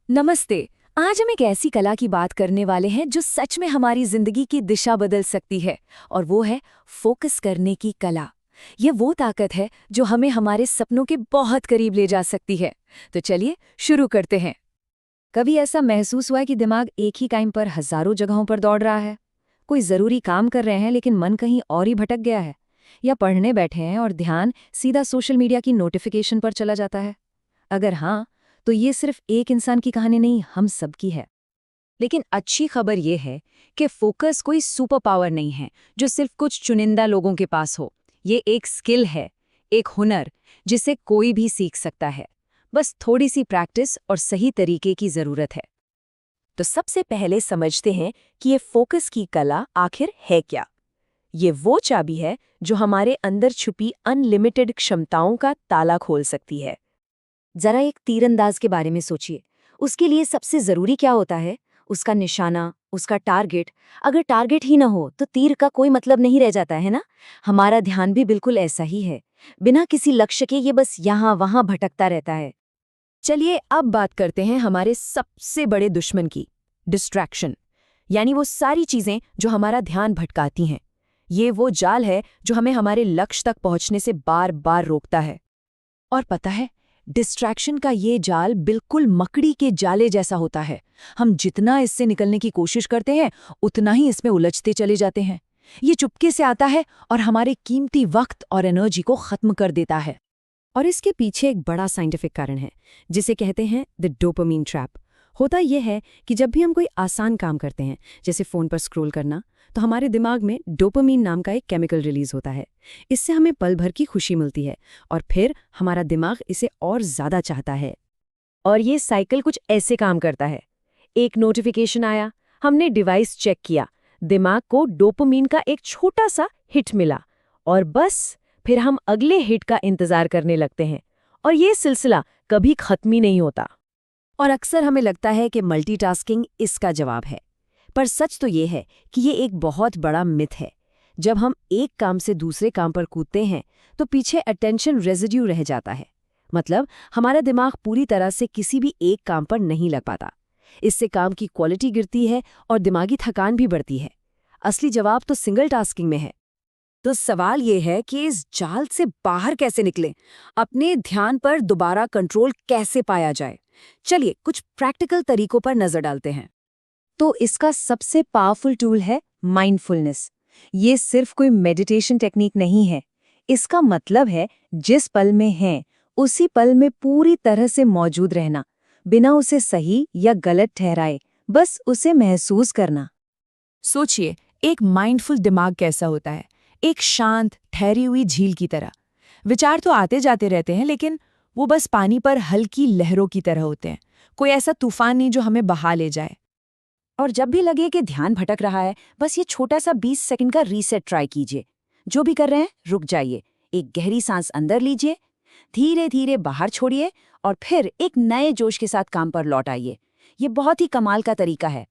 नमस्ते। आज हम एक ऐसी कला की बात करने वाले हैं जो सच में हमारी जिंदगी की दिशा बदल सकती है, और वो है फोकस करने की कला। ये वो ताकत है जो हमें हमारे सपनों के बहुत करीब ले जा सकती है। तो चलिए शुरू करते हैं। कभी ऐसा महसूस हुआ है कि दिमाग एक ही टाइम पर हजारों जगहों पर दौड़ रहा है? कोई जरूरी काम कर रहे हैं लेकिन मन कहीं और ही भटक गया है, या पढ़ने बैठे हैं और ध्यान सीधा सोशल मीडिया की नोटिफिकेशन पर चला जाता है? अगर हाँ, तो ये सिर्फ एक इंसान की कहानी नहीं, हम सबकी है। लेकिन अच्छी खबर ये है कि फोकस कोई सुपर पावर नहीं है जो सिर्फ कुछ चुनिंदा लोगों के पास हो। ये एक स्किल है, एक हुनर जिसे कोई भी सीख सकता है। बस थोड़ी सी प्रैक्टिस और सही तरीके की जरूरत है। तो सबसे पहले समझते हैं कि ये फोकस की कला आखिर है क्या। ये वो चाबी है जो हमारे अंदर छुपी अनलिमिटेड क्षमताओं का ताला खोल सकती है। जरा एक तीरंदाज के बारे में सोचिए। उसके लिए सबसे जरूरी क्या होता है? उसका निशाना, उसका टारगेट। अगर टारगेट ही ना हो तो तीर का कोई मतलब नहीं रह जाता है ना। हमारा ध्यान भी बिल्कुल ऐसा ही है। बिना किसी लक्ष्य के ये बस यहाँ वहाँ भटकता रहता है। चलिए अब बात करते हैं हमारे सबसे बड़े दुश्मन की, डिस्ट्रैक्शन। यानी वो सारी चीजें जो हमारा ध्यान भटकाती हैं। ये वो जाल है जो हमें हमारे लक्ष्य तक पहुंचने से बार बार रोकता है। और पता है, डिस्ट्रैक्शन का ये जाल बिल्कुल मकड़ी के जाले जैसा होता है। हम जितना इससे निकलने की कोशिश करते हैं उतना ही इसमें उलझते चले जाते हैं। ये चुपके से आता है और हमारे कीमती वक्त और एनर्जी को खत्म कर देता है। और इसके पीछे एक बड़ा साइंटिफिक कारण है, जिसे कहते हैं द डोपामीन ट्रैप। होता यह है कि जब भी हम कोई आसान काम करते हैं, जैसे फ़ोन पर स्क्रॉल करना, तो हमारे दिमाग में डोपामीन नाम का एक केमिकल रिलीज होता है। इससे हमें पल भर की खुशी मिलती है और फिर हमारा दिमाग इसे और ज़्यादा चाहता है। और ये साइकिल कुछ ऐसे काम करता है। एक नोटिफिकेशन आया, हमने डिवाइस चेक किया, दिमाग को डोपामीन का एक छोटा सा हिट मिला, और बस फिर हम अगले हिट का इंतज़ार करने लगते हैं। और ये सिलसिला कभी खत्म ही नहीं होता। और अक्सर हमें लगता है कि मल्टीटास्किंग इसका जवाब है, पर सच तो ये है कि ये एक बहुत बड़ा मिथ है। जब हम एक काम से दूसरे काम पर कूदते हैं तो पीछे अटेंशन रेजिड्यू रह जाता है। मतलब हमारा दिमाग पूरी तरह से किसी भी एक काम पर नहीं लग पाता। इससे काम की क्वालिटी गिरती है और दिमागी थकान भी बढ़ती है। असली जवाब तो सिंगल टास्किंग में है। तो सवाल ये है कि इस जाल से बाहर कैसे निकलें? अपने ध्यान पर दोबारा कंट्रोल कैसे पाया जाए? चलिए कुछ प्रैक्टिकल तरीकों पर नजर डालते हैं। तो इसका सबसे पावरफुल टूल है माइंडफुलनेस। ये सिर्फ कोई मेडिटेशन टेक्निक नहीं है। इसका मतलब है जिस पल में हैं, उसी पल में पूरी तरह से मौजूद रहना, बिना उसे सही या गलत ठहराए, बस उसे महसूस करना। सोचिए, एक माइंडफुल दिमाग कैसा होता है? एक शांत, ठहरी हुई झील की तरह। विचार तो आते जाते रहते हैं, लेकिन वो बस पानी पर हल्की लहरों की तरह होते हैं। कोई ऐसा तूफान नहीं जो हमें बहा ले जाए। और जब भी लगे कि ध्यान भटक रहा है, बस ये छोटा सा 20 सेकंड का रीसेट ट्राई कीजिए। जो भी कर रहे हैं, रुक जाइए, एक गहरी सांस अंदर लीजिए, धीरे धीरे बाहर छोड़िए, और फिर एक नए जोश के साथ काम पर लौट आइए। ये बहुत ही कमाल का तरीका है।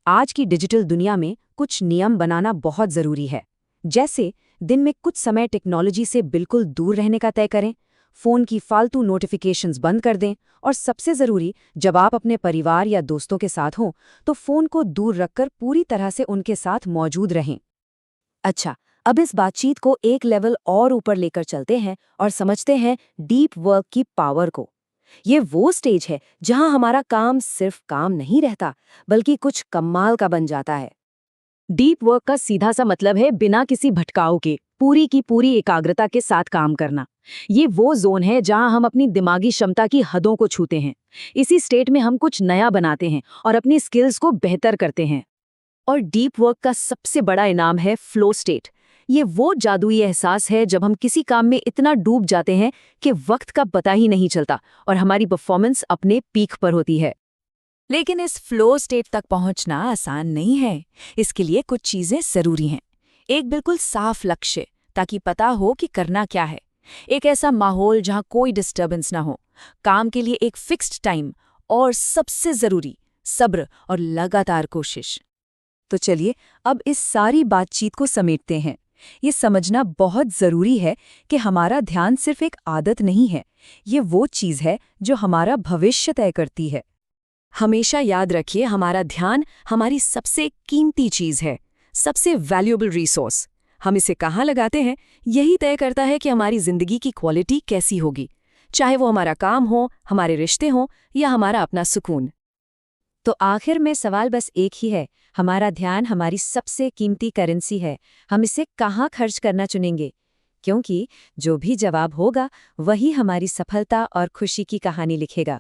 आज की डिजिटल दुनिया में कुछ नियम बनाना बहुत जरूरी है। जैसे दिन में कुछ समय टेक्नोलॉजी से बिल्कुल दूर रहने का तय करें, फोन की फालतू नोटिफिकेशंस बंद कर दें, और सबसे जरूरी, जब आप अपने परिवार या दोस्तों के साथ हों तो फोन को दूर रखकर पूरी तरह से उनके साथ मौजूद रहें। अच्छा, अब इस बातचीत को एक लेवल और ऊपर लेकर चलते हैं और समझते हैं डीप वर्क की पावर को। ये वो स्टेज है जहां हमारा काम सिर्फ काम नहीं रहता, बल्कि कुछ कमाल का बन जाता है। डीप वर्क का सीधा सा मतलब है बिना किसी भटकाव के पूरी की पूरी एकाग्रता के साथ काम करना। ये वो जोन है जहां हम अपनी दिमागी क्षमता की हदों को छूते हैं। इसी स्टेट में हम कुछ नया बनाते हैं और अपनी स्किल्स को बेहतर करते हैं। और डीप वर्क का सबसे बड़ा इनाम है फ्लो स्टेट। ये वो जादुई एहसास है जब हम किसी काम में इतना डूब जाते हैं कि वक्त का पता ही नहीं चलता और हमारी परफॉर्मेंस अपने पीक पर होती है। लेकिन इस फ्लो स्टेट तक पहुंचना आसान नहीं है। इसके लिए कुछ चीजें जरूरी हैं। एक बिल्कुल साफ लक्ष्य, ताकि पता हो कि करना क्या है। एक ऐसा माहौल जहां कोई डिस्टर्बेंस ना हो। काम के लिए एक फिक्स्ड टाइम, और सबसे जरूरी, सब्र और लगातार कोशिश। तो चलिए अब इस सारी बातचीत को समेटते हैं। ये समझना बहुत जरूरी है कि हमारा ध्यान सिर्फ एक आदत नहीं है, ये वो चीज है जो हमारा भविष्य तय करती है। हमेशा याद रखिए, हमारा ध्यान हमारी सबसे कीमती चीज़ है, सबसे वैल्यूएबल रिसोर्स। हम इसे कहाँ लगाते हैं, यही तय करता है कि हमारी ज़िंदगी की क्वालिटी कैसी होगी, चाहे वो हमारा काम हो, हमारे रिश्ते हों या हमारा अपना सुकून। तो आखिर में सवाल बस एक ही है, हमारा ध्यान हमारी सबसे कीमती करेंसी है, हम इसे कहाँ खर्च करना चुनेंगे? क्योंकि जो भी जवाब होगा, वही हमारी सफलता और खुशी की कहानी लिखेगा।